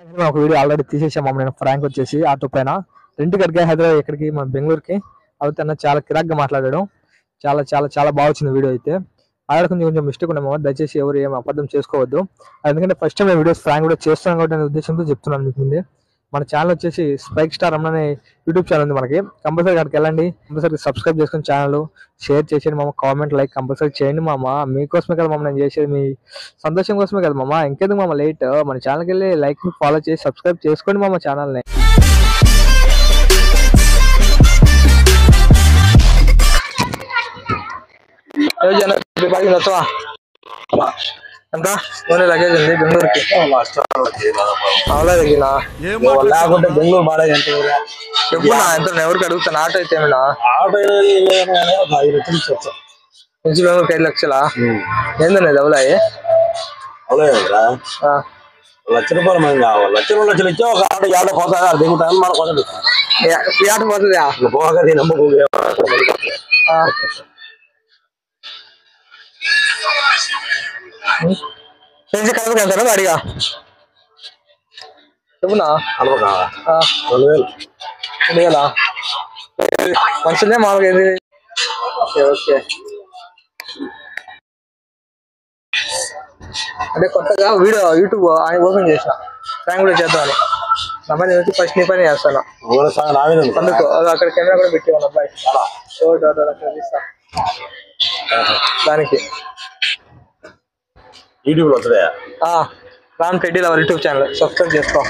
ఒక video already తీసేసాము. నేను Frank వచ్చేసి ఆటో పైన రెంట్ కడిగా హైదరాబాద్ ఎక్కడికి మన బెంగళూరుకి అయితే అన్న చాలా కిరాక్గా మాట్లాడాడు. చాలా చాలా చాలా బాగా వచ్చింది వీడియో అయితే. ఆడ కొంచెం కొంచెం మిస్టేక్ ఉన్నాము, దయచేసి ఎవరు ఏం అబద్ధం చేసుకోవద్దు. ఎందుకంటే ఫస్ట్ టైం వీడియోస్ ఫ్రాంక్ కూడా చేస్తున్నాను కాబట్టి అనే ఉద్దేశంతో చెప్తున్నాను మీకు ముందే. మన ఛానల్ వచ్చేసి స్పైక్ స్టార్ అన్న అనే యూట్యూబ్ ఛానల్ ఉంది మనకి. కంపల్సరీ అక్కడికి వెళ్ళండి, కంపల్సరీ సబ్స్క్రైబ్ చేసుకుని ఛానల్ షేర్ చేసేయండి మామ, కామెంట్ లైక్ కంపల్సరీ చేయండి మామ. మీకోసమే కదా మామ నేను చేసేది, మీ సంతోషం కోసమే కదా మామ. ఇంకెందుకు మామ లేట్, మన ఛానల్కి వెళ్ళి లైక్ ఫాలో చేసి సబ్స్క్రైబ్ చేసుకోండి మామ ఛానల్ని. ఎంత ఓన్లీ లగేజ్ ఉంది బెంగళూరుకి లేకుంటే బెంగళూరు బాగా ఎంత చెప్పున్నా ఎంత ఎవరికి అడుగుతాను. ఆటో అయితే ఏమైనా ఆటో 5 లక్షలు ఇచ్చొచ్చు నుంచి బెంగళూరుకి 5 లక్షలా? ఏందనేది అవలాయి అవలేదురా, ₹1,00,000 మనం కావాలి. 1,00,000 ఇచ్చా ఒక ఆటో ఆటో పోతా దిగుతాను మన కోసం ఈ ఆటో పోతుందా? పోగా నమ్మకం కలపకి వెళ్తారా వాడిగా? చెప్పున్నా 2,000 మంచిదే మామూలుగా ఏంది. ఓకే ఓకే, అంటే కొత్తగా వీడియో యూట్యూబ్ ఆయన ఓపెన్ చేసిన ఫ్రాంక్ కూడా చేద్దామని. సంబంధించి వచ్చి ఫస్ట్ నీ పని చేస్తాను అందుకు. అక్కడ కెమెరా కూడా పెట్టేవాను అబ్బాయి దానికి. యూట్యూబ్ లో వస్తాయా? Ram Reddy lover YouTube channel subscribe చేసుకో.